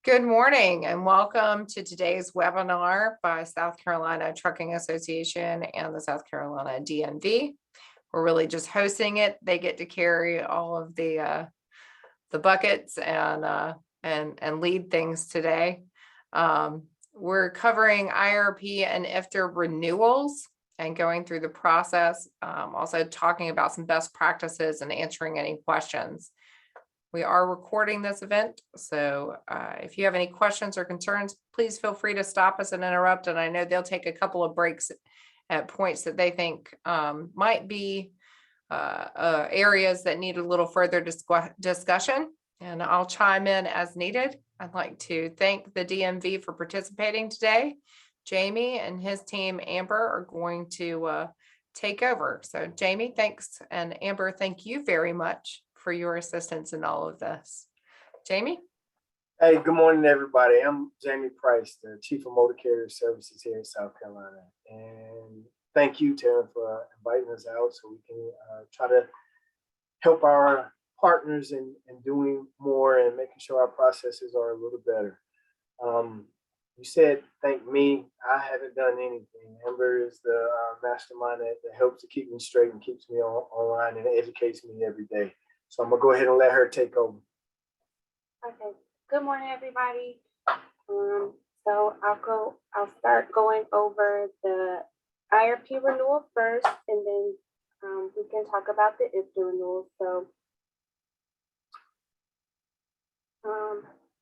Good morning and welcome to today's webinar by South Carolina Trucking Association and the South Carolina DMV. We're really just hosting it. They get to carry all of the buckets and lead things today. We're covering IRP and IFTA renewals and going through the process. Also talking about some best practices and answering any questions. We are recording this event, so if you have any questions or concerns, please feel free to stop us and interrupt. And I know they'll take a couple of breaks at points that they think might be areas that need a little further discussion, and I'll chime in as needed. I'd like to thank the DMV for participating today. Jamie and his team, Amber, are going to take over. So Jamie, thanks. And Amber, thank you very much for your assistance in all of this. Jamie? Hey, good morning, everybody. I'm Jamie Price, the Chief of Motor Carrier Services here in South Carolina. And thank you, Taryn, for inviting us out so we can try to help our partners in doing more and making sure our processes are a little better. You said, thank me. I haven't done anything. Amber is the mastermind that helps to keep me straight and keeps me online and educates me every day. So I'm gonna go ahead and let her take over. Okay. Good morning, everybody. So I'll start going over the IRP renewal first, and then we can talk about the IFTA renewal. So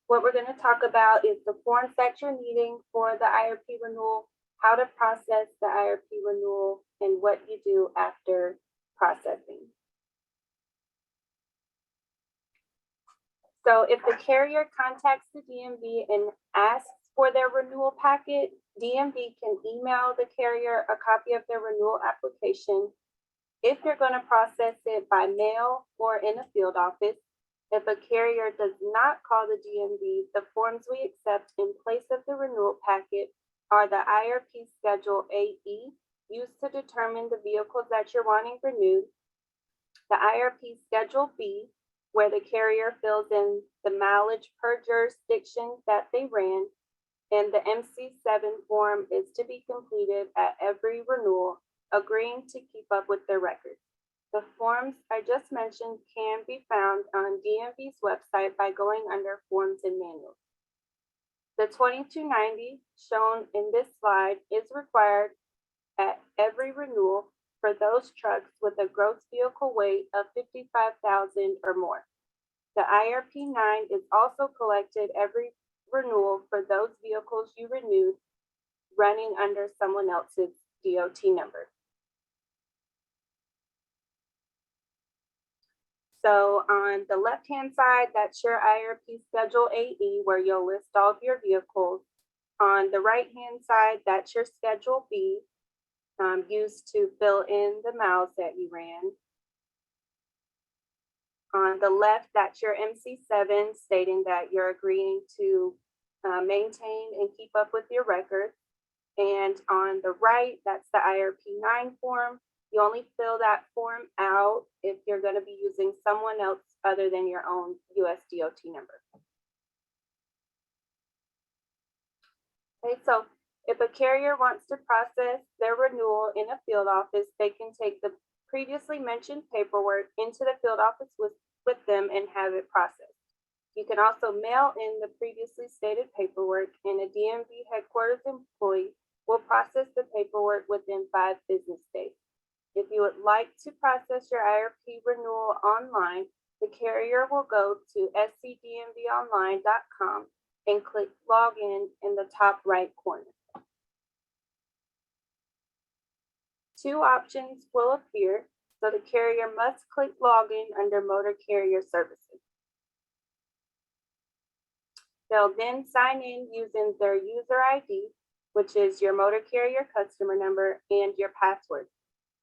what we're going to talk about is the forms that you're needing for the IRP renewal, how to process the IRP renewal, and what you do after processing. So if the carrier contacts the DMV and asks for their renewal packet, DMV can email the carrier a copy of their renewal application. If you're going to process it by mail or in a field office, if a carrier does not call the DMV, the forms we accept in place of the renewal packet are the IRP Schedule AE, used to determine the vehicles that you're wanting renewed, the IRP Schedule B, where the carrier fills in the mileage per jurisdiction that they ran, and the MC7 form is to be completed at every renewal, agreeing to keep up with their records. The forms I just mentioned can be found on DMV's website by going under Forms and Manuals. The 2290 shown in this slide is required at every renewal for those trucks with a gross vehicle weight of 55,000 or more. The IRP 9 is also collected every renewal for those vehicles you renewed running under someone else's DOT number. So on the left-hand side, that's your IRP Schedule AE, where you'll list all of your vehicles. On the right-hand side, that's your Schedule B, used to fill in the miles that you ran. On the left, that's your MC7, stating that you're agreeing to maintain and keep up with your records. And on the right, that's the IRP 9 form. You only fill that form out if you're going to be using someone else other than your own US DOT number. Okay, so if a carrier wants to process their renewal in a field office, they can take the previously mentioned paperwork into the field office with them and have it processed. You can also mail in the previously stated paperwork, and a DMV headquarters employee will process the paperwork within 5 business days. If you would like to process your IRP renewal online, the carrier will go to scdmvonline.com and click Login in the top right corner. 2 options will appear, so the carrier must click Login under Motor Carrier Services. They'll then sign in using their user ID, which is your motor carrier customer number, and your password.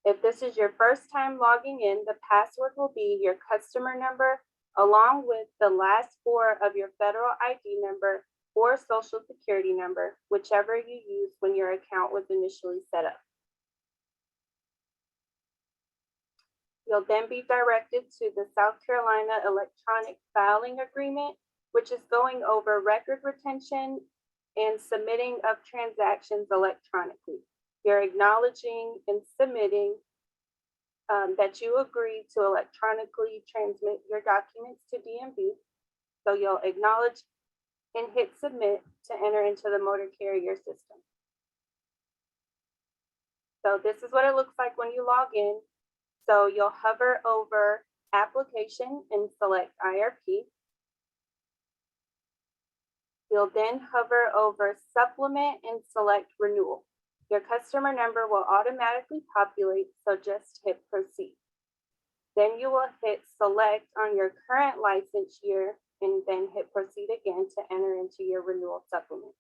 If this is your first time logging in, the password will be your customer number along with the last 4 of your federal ID number or social security number, whichever you used when your account was initially set up. You'll then be directed to the South Carolina Electronic Filing Agreement, which is going over record retention and submitting of transactions electronically. You're acknowledging and submitting that you agree to electronically transmit your documents to DMV. So you'll acknowledge and hit submit to enter into the motor carrier system. So this is what it looks like when you log in. So you'll hover over application and select IRP. You'll then hover over supplement and select renewal. Your customer number will automatically populate, so just hit proceed. Then you will hit select on your current license year and then hit proceed again to enter into your renewal supplement.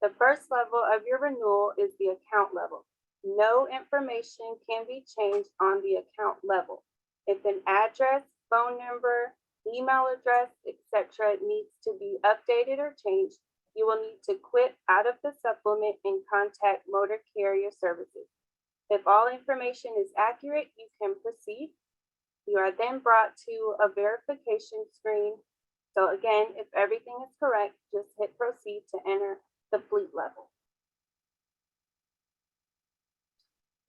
The first level of your renewal is the account level. No information can be changed on the account level. If an address, phone number, email address, etc. needs to be updated or changed, you will need to quit out of the supplement and contact motor carrier services. If all information is accurate, you can proceed. You are then brought to a verification screen. So again, if everything is correct, just hit proceed to enter the fleet level.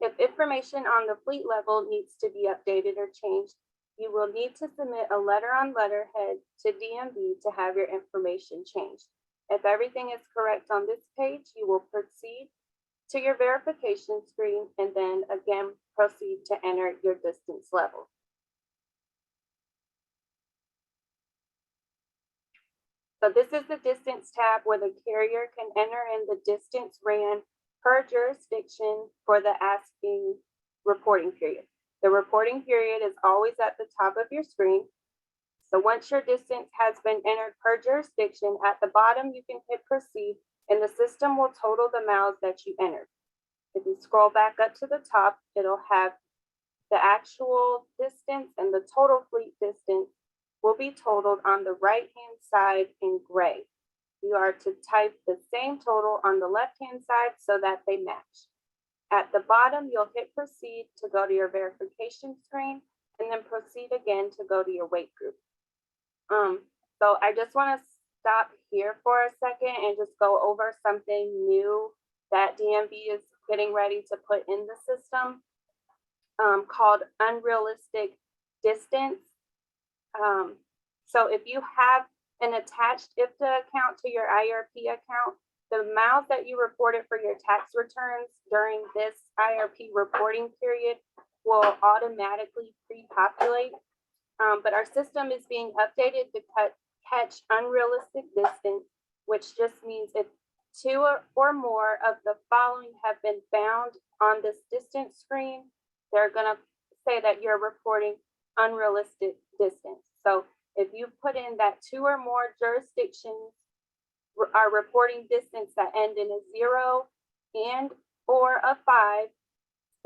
If information on the fleet level needs to be updated or changed, you will need to submit a letter on letterhead to DMV to have your information changed. If everything is correct on this page, you will proceed to your verification screen and then again proceed to enter your distance level. So this is the distance tab where the carrier can enter in the distance ran per jurisdiction for the asking reporting period. The reporting period is always at the top of your screen. So once your distance has been entered per jurisdiction, at the bottom you can hit proceed and the system will total the miles that you entered. If you scroll back up to the top, it'll have the actual distance and the total fleet distance will be totaled on the right-hand side in gray. You are to type the same total on the left-hand side so that they match. At the bottom, you'll hit proceed to go to your verification screen and then proceed again to go to your weight group. So I just want to stop here for a second and just go over something new that DMV is getting ready to put in the system called unrealistic distance. So if you have an attached IFTA account to your IRP account, the miles that you reported for your tax returns during this IRP reporting period will automatically pre-populate. But our system is being updated to catch unrealistic distance, which just means if two or more of the following have been found on this distance screen, they're going to say that you're reporting unrealistic distance. So if you put in that two or more jurisdictions are reporting distance that end in a 0 and or a 5,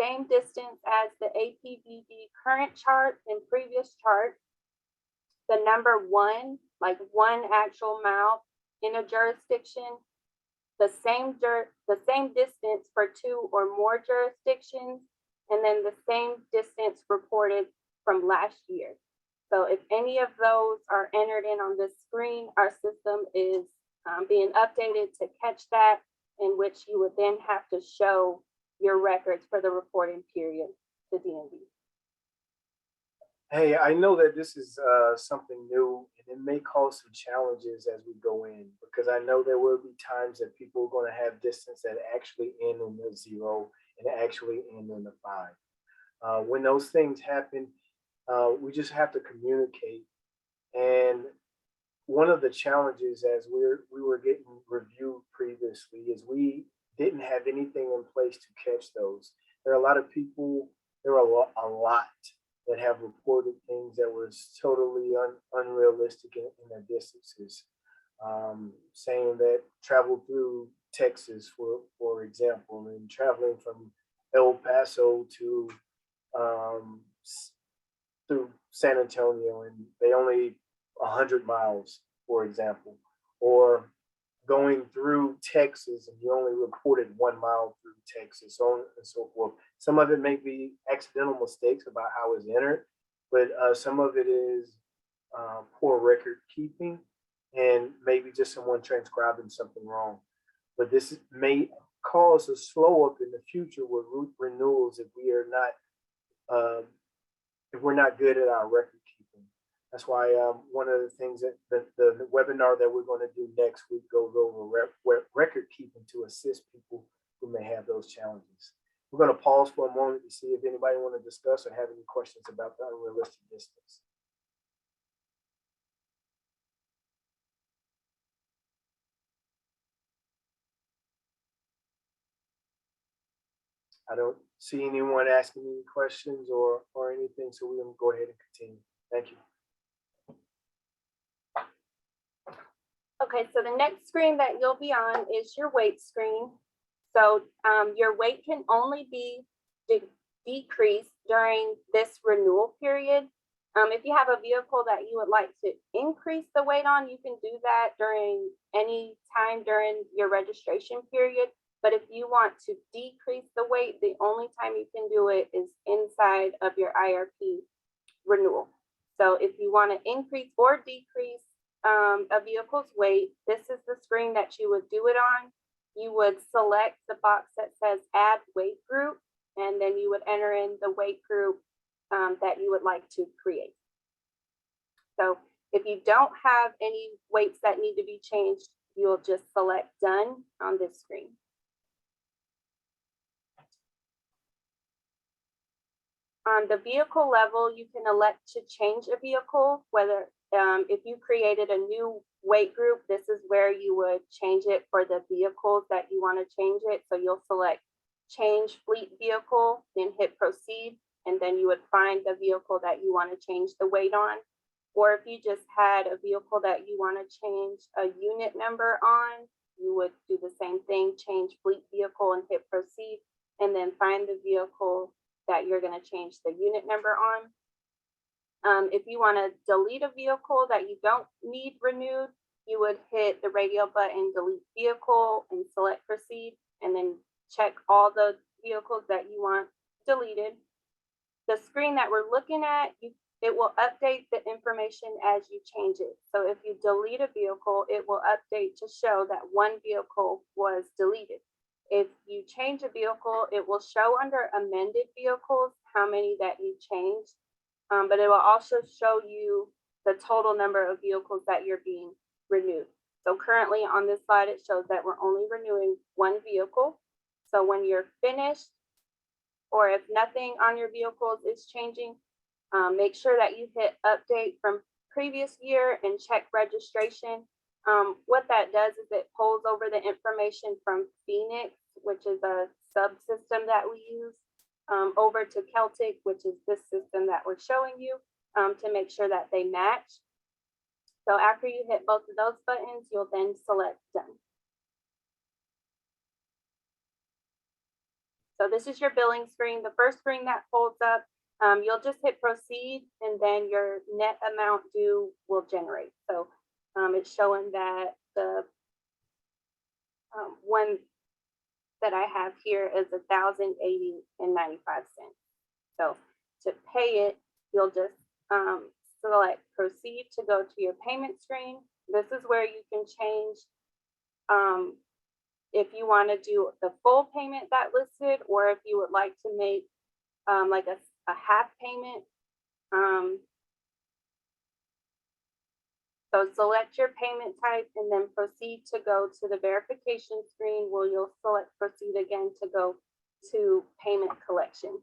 same distance as the APVD current chart and previous chart, the number 1, like 1 actual mile in a jurisdiction, the same distance for 2 or more jurisdictions, and then the same distance reported from last year. So if any of those are entered in on this screen, our system is being updated to catch that, in which you would then have to show your records for the reporting period to DMV. Hey, I know that this is something new and it may cause some challenges as we go in, because I know there will be times that people are going to have distance that actually end in a 0 and actually end in a 5. When those things happen, we just have to communicate. And one of the challenges as we were getting reviewed previously is we didn't have anything in place to catch those. There are a lot of people, there are a lot that have reported things that was totally unrealistic in their distances. Saying that travel through Texas, for example, and traveling from El Paso to through San Antonio, and they only 100 miles, for example, or going through Texas and you only reported 1 mile through Texas, so on and so forth. Some of it may be accidental mistakes about how it's entered, but some of it is poor record keeping and maybe just someone transcribing something wrong. But this may cause a slow up in the future with renewals if we are not if we're not good at our record keeping. That's why one of the things that the webinar that we're going to do next week goes over record keeping to assist people who may have those challenges. We're going to pause for a moment to see if anybody want to discuss or have any questions about the unrealistic distance. I don't see anyone asking any questions or anything, so we're going to go ahead and continue. Thank you. Okay, so the next screen that you'll be on is your weight screen. So your weight can only be decreased during this renewal period. If you have a vehicle that you would like to increase the weight on, you can do that during any time during your registration period. But if you want to decrease the weight, the only time you can do it is inside of your IRP renewal. So if you want to increase or decrease a vehicle's weight, this is the screen that you would do it on. You would select the box that says add weight group, and then you would enter in the weight group that you would like to create. So if you don't have any weights that need to be changed, you'll just select done on this screen. On the vehicle level, you can elect to change a vehicle, whether if you created a new weight group, this is where you would change it for the vehicles that you want to change it. So you'll select change fleet vehicle, then hit proceed, and then you would find the vehicle that you want to change the weight on. Or if you just had a vehicle that you want to change a unit number on, you would do the same thing, change fleet vehicle and hit proceed, and then find the vehicle that you're going to change the unit number on. If you want to delete a vehicle that you don't need renewed, you would hit the radio button, delete vehicle, and select proceed, and then check all the vehicles that you want deleted. The screen that we're looking at, it will update the information as you change it. So if you delete a vehicle, it will update to show that one vehicle was deleted. If you change a vehicle, it will show under amended vehicles how many that you changed, but it will also show you the total number of vehicles that you're being renewed. So currently on this slide, it shows that we're only renewing one vehicle. So when you're finished, or if nothing on your vehicles is changing, make sure that you hit update from previous year and check registration. What that does is it pulls over the information from Phoenix, which is a subsystem that we use, over to Celtic, which is this system that we're showing you, to make sure that they match. So after you hit both of those buttons, you'll then select done. So this is your billing screen. The first screen that folds up, you'll just hit proceed, and then your net amount due will generate. So it's showing that the one that I have here is $1,080.95. So to pay it, you'll just select proceed to go to your payment screen. This is where you can change if you want to do the full payment that listed, or if you would like to make like a half payment. So select your payment type and then proceed to go to the verification screen, where you'll select proceed again to go to payment collection.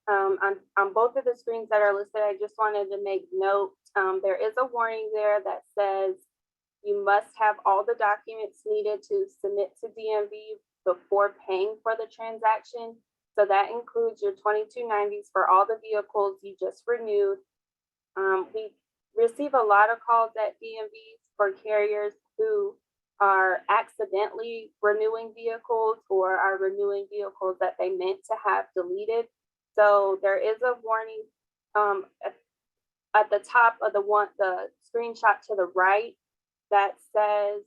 On both of the screens that are listed, I just wanted to make note, there is a warning there that says you must have all the documents needed to submit to DMV before paying for the transaction. So that includes your 2290s for all the vehicles you just renewed. We receive a lot of calls at DMVs for carriers who are accidentally renewing vehicles or are renewing vehicles that they meant to have deleted. So there is a warning at the top of the screenshot to the right that says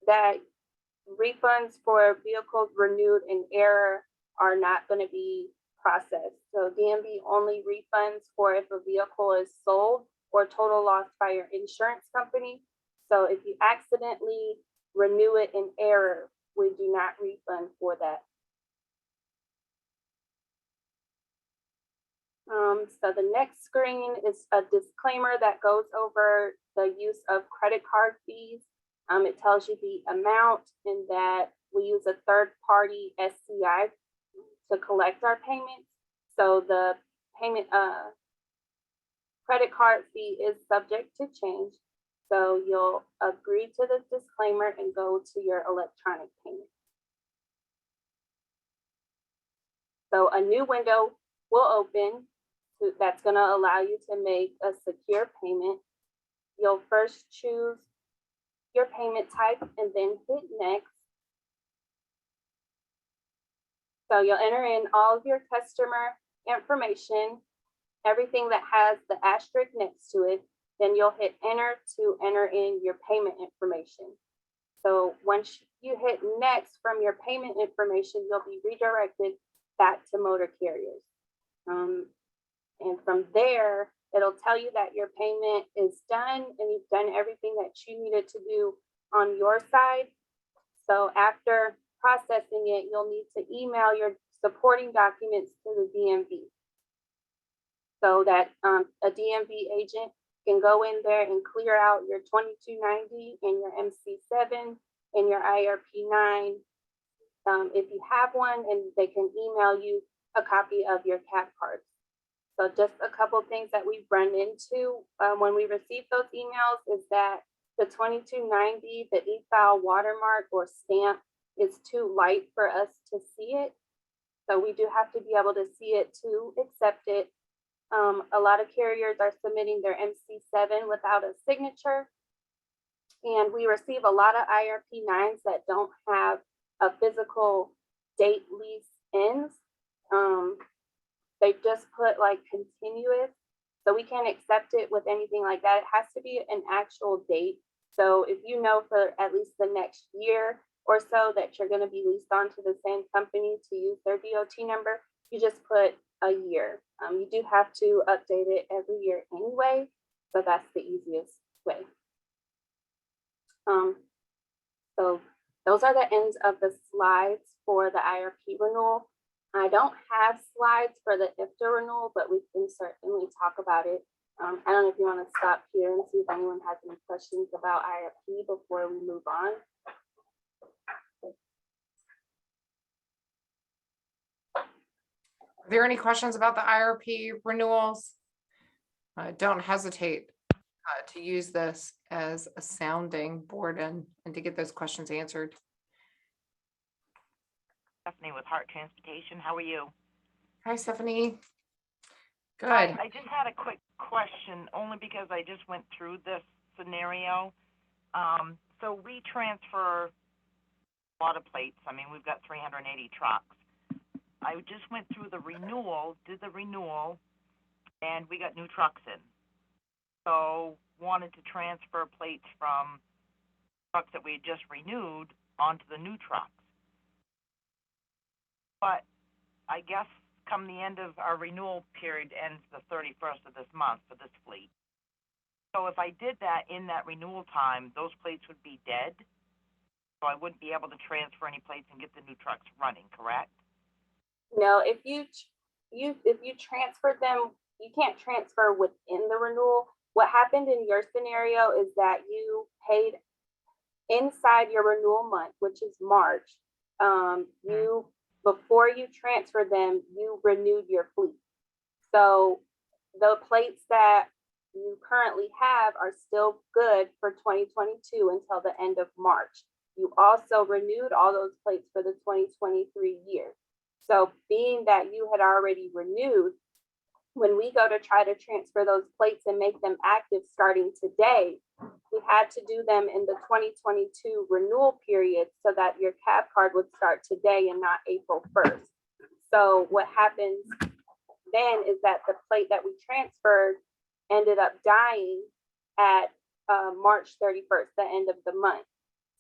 that refunds for vehicles renewed in error are not going to be process. So DMV only refunds for if a vehicle is sold or total loss by your insurance company. So if you accidentally renew it in error, we do not refund for that. So the next screen is a disclaimer that goes over the use of credit card fees. It tells you the amount and that we use a third-party SCI to collect our payments. So the payment credit card fee is subject to change. So you'll agree to the disclaimer and go to your electronic payment. So a new window will open that's going to allow you to make a secure payment. You'll first choose your payment type and then hit next. So you'll enter in all of your customer information, everything that has the asterisk next to it. Then you'll hit enter to enter in your payment information. So once you hit next from your payment information, you'll be redirected back to motor carriers. And from there, it'll tell you that your payment is done and you've done everything that you needed to do on your side. So after processing it, you'll need to email your supporting documents to the DMV so that a DMV agent can go in there and clear out your 2290 and your MC7 and your IRP 9 if you have one, and they can email you a copy of your CAD cards. So just a couple things that we've run into when we receive those emails is that the 2290, the e-file watermark or stamp is too light for us to see it. So we do have to be able to see it to accept it. A lot of carriers are submitting their MC7 without a signature. And we receive a lot of IRP 9s that don't have a physical date lease ends. They just put like continuous. So we can't accept it with anything like that. It has to be an actual date. So if you know for at least the next year or so that you're going to be leased onto the same company to use their DOT number, you just put a year. You do have to update it every year anyway, so that's the easiest way. So those are the ends of the slides for the IRP renewal. I don't have slides for the IFTA renewal, but we can certainly talk about it. I don't know if you want to stop here and see if anyone has any questions about IRP before we move on. Are there any questions about the IRP renewals? Don't hesitate to use this as a sounding board and to get those questions answered. Stephanie with Heart Transportation. How are you? Hi, Stephanie. Good. I just had a quick question, only because I just went through this scenario. So we transfer a lot of plates. I mean, we've got 380 trucks. I just went through the renewal, did the renewal, and we got new trucks in. So wanted to transfer plates from trucks that we had just renewed onto the new trucks. But I guess come the end of our renewal period ends the 31st of this month for this fleet. So if I did that in that renewal time, those plates would be dead. So I wouldn't be able to transfer any plates and get the new trucks running, correct? No, if you transferred them, you can't transfer within the renewal. What happened in your scenario is that you paid inside your renewal month, which is March. Before you transferred them, you renewed your fleet. So the plates that you currently have are still good for 2022 until the end of March. You also renewed all those plates for the 2023 year. So being that you had already renewed, when we go to try to transfer those plates and make them active starting today, we had to do them in the 2022 renewal period so that your cab card would start today and not April 1st. So what happens then is that the plate that we transferred ended up dying at March 31st, the end of the month.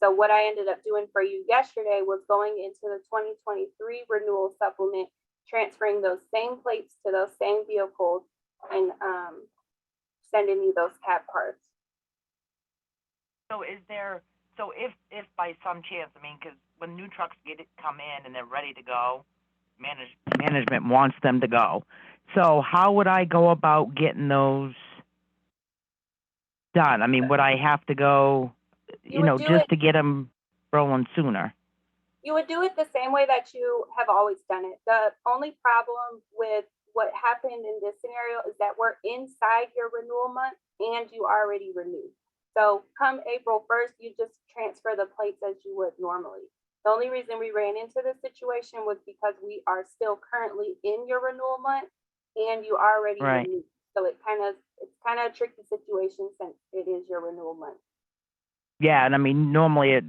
So what I ended up doing for you yesterday was going into the 2023 renewal supplement, transferring those same plates to those same vehicles and sending you those cab cards. So if by some chance, I mean, because when new trucks come in and they're ready to go, management wants them to go. So how would I go about getting those done? I mean, would I have to go, You would do just it- to get them rolling sooner? You would do it the same way that you have always done it. The only problem with what happened in this scenario is that we're inside your renewal month and you already renewed. So come April 1st, you just transfer the plates as you would normally. The only reason we ran into this situation was because we are still currently in your renewal month and you already Right. renewed. So it's kind of a tricky situation since it is your renewal month. Yeah, and I mean, normally it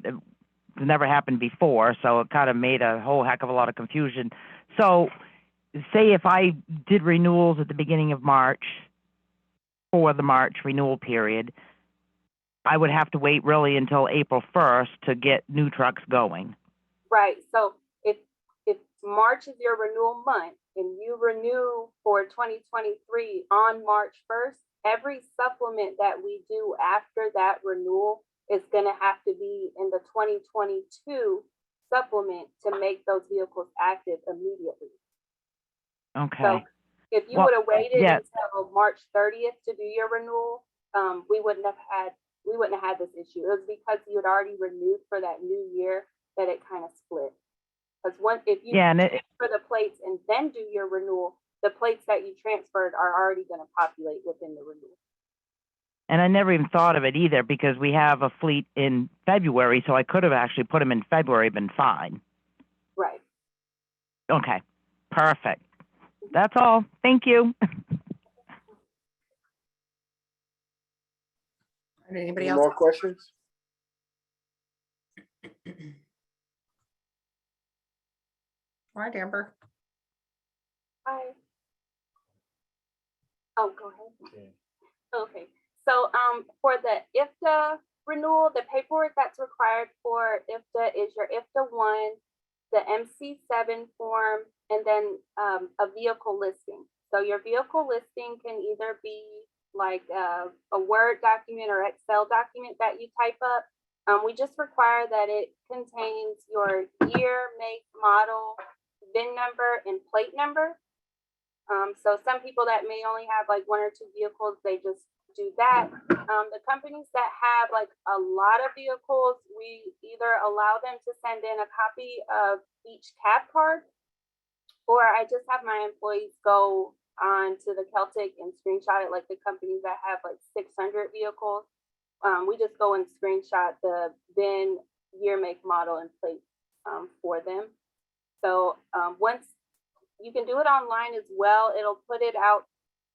never happened before, so it kind of made a whole heck of a lot of confusion. So say if I did renewals at the beginning of March for the March renewal period, I would have to wait really until April 1st to get new trucks going. Right, so if March is your renewal month and you renew for 2023 on March 1st, every supplement that we do after that renewal is gonna have to be in the 2022 supplement to make those vehicles active immediately. Okay. So if you Well, would have waited yeah. until March 30th to do your renewal, we wouldn't have had this issue. It was because you had already renewed for that new year that it kind of split. Because if you Yeah, and transfer the plates and then do your renewal, the plates that you transferred are already going to populate within the renewal. And I never even thought of it either because we have a fleet in February, so I could have actually put them in February, been fine. Right. Okay, perfect. That's all. Thank you. Anybody Any else? more questions? All right, Amber. Hi. Oh, go ahead. Okay. Okay, so for the IFTA renewal, the paperwork that's required for IFTA is your IFTA 1, the MC7 form, and then a vehicle listing. So your vehicle listing can either be like a Word document or Excel document that you type up. We just require that it contains your year, make, model, VIN number, and plate number. So some people that may only have like 1 or 2 vehicles, they just do that. The companies that have like a lot of vehicles, we either allow them to send in a copy of each cab card, or I just have my employees go on to the Celtic and screenshot it, like the companies that have like 600 vehicles. We just go and screenshot the VIN, year, make, model, and plate for them. So once you can do it online as well. It'll put it out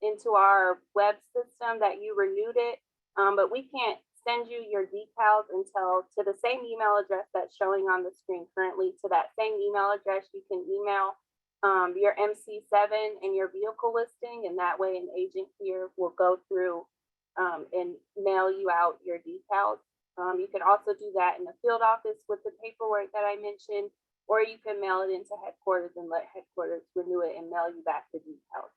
into our web system that you renewed it, but we can't send you your decals until to the same email address that's showing on the screen currently. To that same email address, you can email your MC7 and your vehicle listing, and that way an agent here will go through and mail you out your decals. You can also do that in the field office with the paperwork that I mentioned, or you can mail it into headquarters and let headquarters renew it and mail you back the details.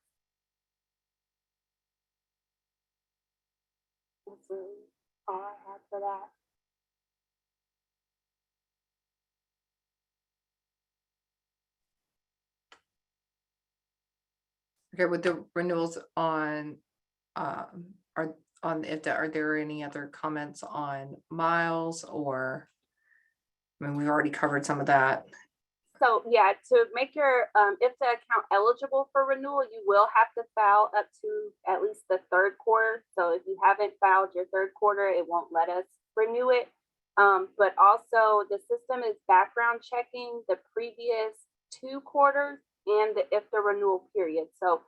That's really all I have for that. Okay, with the renewals on are there any other comments on miles or, I mean, we already covered some of that. So yeah, to make your IFTA account eligible for renewal, you will have to file up to at least the 3rd quarter. So if you haven't filed your 3rd quarter, it won't let us renew it. But also the system is background checking the previous 2 quarters and the IFTA renewal period. So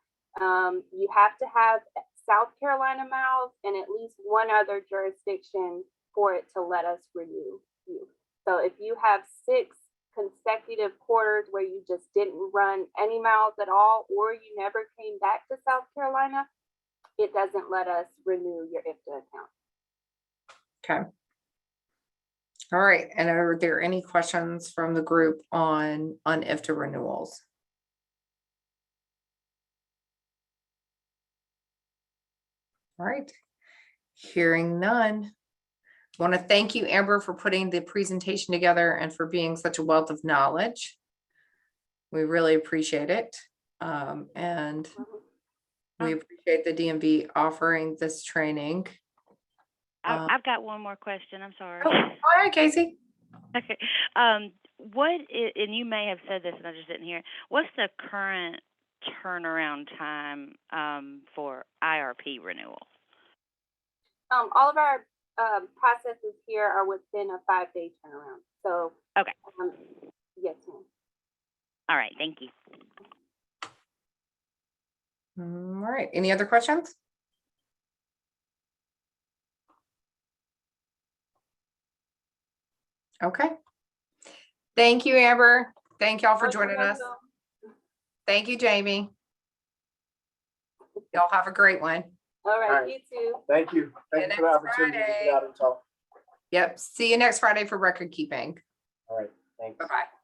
you have to have South Carolina miles and at least 1 other jurisdiction for it to let us renew you. So if you have 6 consecutive quarters where you just didn't run any miles at all, or you never came back to South Carolina, it doesn't let us renew your IFTA account. Okay. All right, and are there any questions from the group on IFTA renewals? All right. Hearing none. Want to thank you, Amber, for putting the presentation together and for being such a wealth of knowledge. We really appreciate it. And we appreciate the DMV offering this training. I've got one more question. I'm sorry. Oh, all right, Casey. Okay. And you may have said this and I just didn't hear it. What's the current turnaround time for IRP renewal? All of our processes here are within a 5-day turnaround. So, Okay. Yes, ma'am. All right. Thank you. All right. Any other questions? Okay. Thank you, Amber. Thank y'all for joining us. Thank you, Jamie. Y'all have a great one. All right, All right. you too. Thank you. See you Thank you for the next opportunity to Friday. get out and talk. Yep. See you next Friday for record keeping. All right, thanks. Bye-bye.